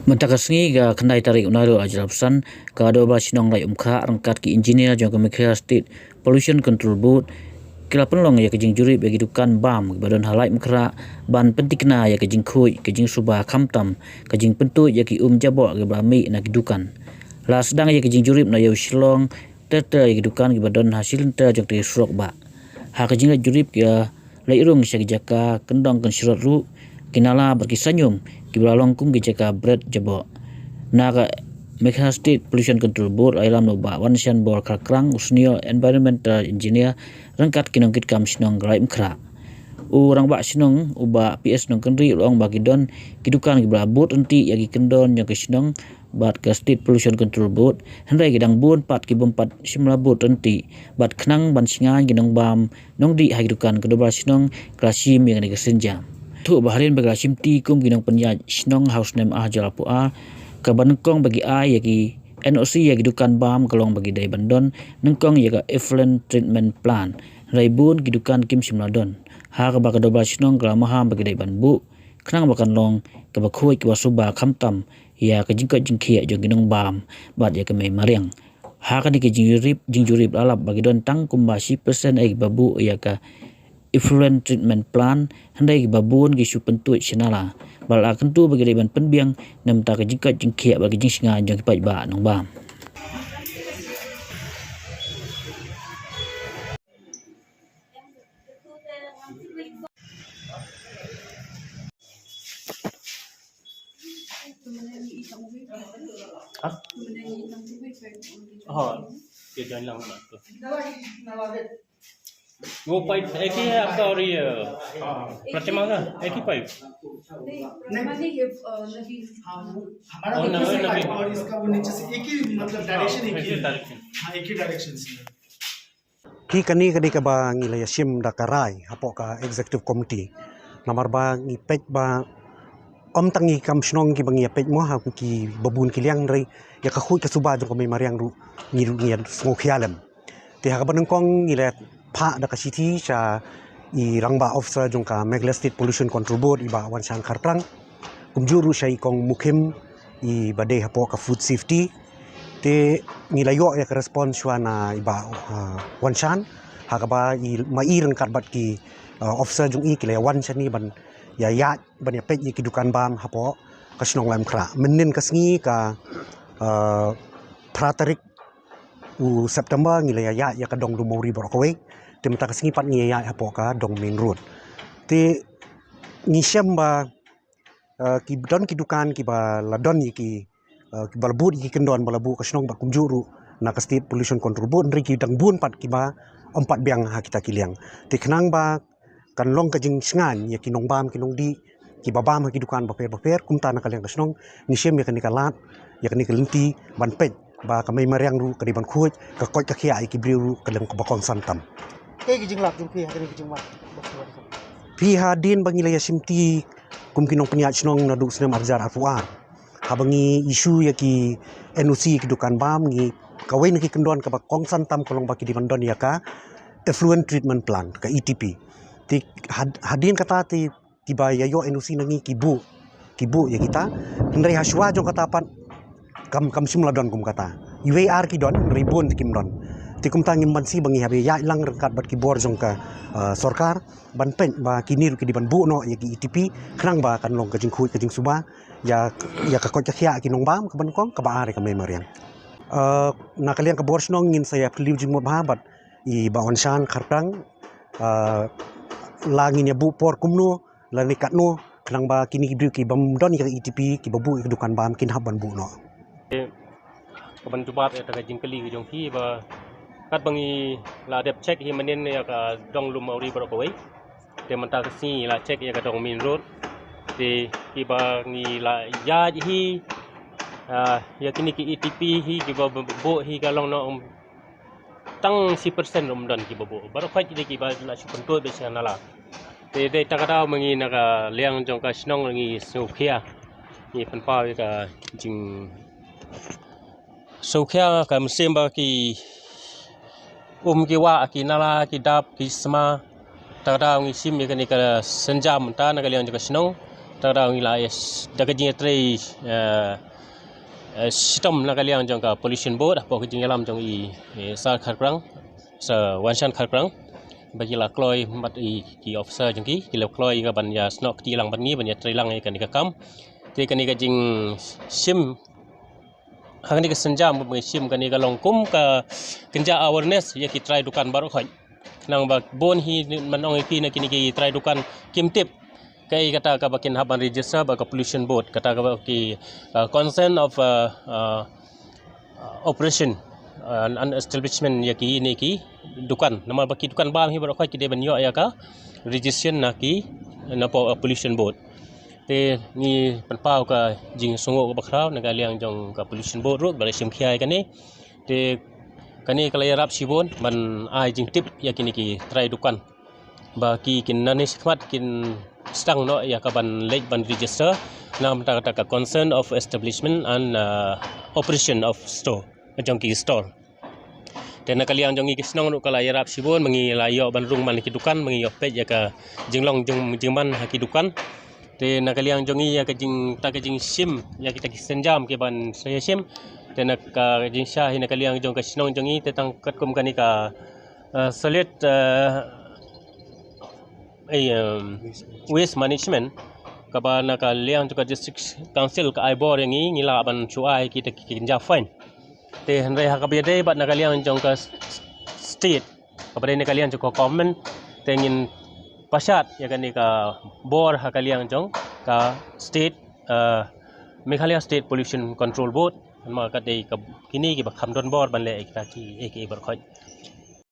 Mentakasngi ga kendai tarik unaro ajarapsan ka do ba sinong lai umkha rangkat ki engineer jong Kementerian State Pollution Control Board kila penlong ya kejing juri bagi dukan bam badon halai mkra ban pentikna ya kejing khui kejing suba khamtam kejing pentu ya ki jabo ga bami na dukan la sedang ya kejing juri na yo shilong tete ya dukan ki badon hasil ta jong te surok ba ha kejing juri ya lai irung sya jaka kendong kan sirot ru kinala berkisanyum kibalong kum gijaka bread jabo naga Kementerian State Pollution Control Board ailam no ba wanshan bor krakrang usnio environmental engineer rangkat kinong kit kam sinong grai mkra urang ba sinong uba PS nong kendri long bagi don kidukan gibla board enti yagi kendon yang kesinong bat ke State Pollution Control Board hendai gidang bun pat ki bompat simla board enti bat khnang ban singan ginong bam nong di haidukan kedobra sinong klasim yang ni kesenjam tu baharin bagi simti kum ginong penyaj sinong house name jalapu kabanengkong bagi yagi NOC yagi dukan bam kalong bagi dai bandon nengkong yaga effluent treatment plant raibun gidukan kim simladon ha ka baka doba sinong kalamaha bagi dai banbu khnang bakan long ka bakhoi ki wasuba khamtam ya ka jingka jingkhia jong ginong bam bat ya ka mai mariang ha ka ni ki jingjurip alap bagi don tang kumba 10% ai babu ya ka effluent treatment plant handai babun gi supentu sinala bal akan tu bagi deban penbiang nam ta ka jingka jingkhia bagi jing singa jong pai ba nong bam Dia jalan lah tu. वो पाइप एक ही है आपका और ये प्रतिमा का एक ही पाइप हमारा और इसका वो नीचे से एक ही मतलब डायरेक्शन एक ही डायरेक्शन हाँ एक ही डायरेक्शन से ki kani kadi ka ba ngi la yasim da karai hapo ka executive committee namar ba ngi pej ba om tangi kam snong ki bangi pej mo ha ki babun ki liang rai ya ka khui ka suba jong ko mai mariang ru ngi ngo khialam te ha ka banang kong ngi le pha da ka city cha I rangba officer jong ka Kementerian State Pollution Control Board iba wan sang kharprang kumjuru shai kong mukim I badai hapo ka food safety te nilayo ya ka response na iba wanshan hakaba I mairang karbat ki officer jong I kile wan chani ban ya ban ya pej ki dukan bam hapo kasnong lam kra menin kasngi ka pratarik u September ngile ya ka dong lumori borokwe te mata kasngi pat ngi ya hapo ka dong main road te ngisem ba ki don ki dukan ki ba ladon ki balbud ki kendon balabu kasnong ba kumjuru na ka State Pollution Control Board nri ki dang bun pat ki ba empat biang ha kita kiliang te khnang ba kan long ka jing sngan ya ki nong bam ki nong di ki babam ha ki dukan ba per kumta na kaliang kasnong nisem ya kan kalat ya kan kelenti ban pej ba ka mai mariang ru ka di ban khuj ka koi ka khia ki briu ka leng ka ba kon santam एक जिंगलाप जिंग पी हकनी जिंग mat pi hadin bangi la simti kum kinong penyat snong na du snem arjar afuar habangi isu ya ki NOC ki dukan bam ngi kawin ki kendon ka ba kong santam kolong ba ki di mandon ya ka effluent treatment plant ka ETP ti hadin kata ti ba ya yo NOC nangi kibu ya kita ndai haswa jong kata pan kam simladon kum kata UAR ki don ribon ki kimdon ti kum tangim bansi bangi habe ya lang rangkat bat ki bor jong ka sorkar ban pen ba kinir ki di ban bu no ya ki ETP khnang ba kan long ka jing khui ka jing suba ya ka ko khia ki nong bam ka ban kong ka ba are ka mai mariang na kaliang ka bor snong ngin saya peliu jing mo ba bat I ba wanshan kharprang langin ya bu por kumno la ni katno khnang ba kini ki ki bam don ya ETP ki babu ki dukan bam kin haban bu no kaban tubat ya ta jingkeli jong hi ba kat bangi la dep check hi manin ya ka dong lum auri borokwe te manta si la check ya ka dong main road te ki ba ngi la ya hi ya kini ki ETP hi ki ba bo hi ka long no tang 10% rom don ki bobo baru khoi ki ba la supentu be sanala te de ta ka mangi na ka liang jong ka snong ngi sukhia ni panpa ka jing sukhia ka msemba ki ki wa ki nala ki dap ki sma ta da ngi sim ni ka senjam ta na ka liang jong ka snong tara ngila daga jing tre sistem nakaliang jong ka pollution board apo ke jing alam jong i sar kharkrang sa wanshan kharkrang bagi la kloi mat i ki officer jong ki la kloi ga ban ya snok ti lang ban ni ban ya tre lang e kan ka kam te kan ka jing sim hang ni ka senjam bu sim kan ka longkum ka kenja awareness ya ki try dukan baru khoi nang ba bon hi man ong ki na kini ki try dukan kimtip kai kata ka bakin haban register ba ka pollution board kata ka ki concern of operation an establishment ya ki ni ki dukan nama baki dukan bam hi ba khoi ki de ban yo ya ka registration na ki na pollution board te ni pan pau ka jing songo ka bakrau na ga liang jong ka pollution board ro ba sim khiai ka ni te kani kala yarap sibon man ai jing tip ya kini ki try dukan ba ki kin nani khmat kin stang no ya ka ban late ban register nam ta ka concern of establishment and operation of store jong ki store te na kaliang jong ki snong no kala yarap sibon mangi la yo ban rung man ki dukan mangi yo pe ya ka jinglong jing man ha ki dukan te na kaliang jong ya ka jing ta ka jing sim ya kita ki senjam ke ban saya sim te na ka jing sha hi na kaliang jong ka snong jong i te tang kat kum kani ka solid waste management ka ba na ka liang ka district council ka ai bor yang i ngila ban chuai kita ki ja fine te hanre ha ka be de ba na ka liang jong ka state ka ba na ka liang jong ka government te ngin pasat ya kani ka bor ha ka liang jong ka state Meghalaya State Pollution Control Board ma ka de ka kini ki ba khamdon bor ban le ek ta ki ek bar khoi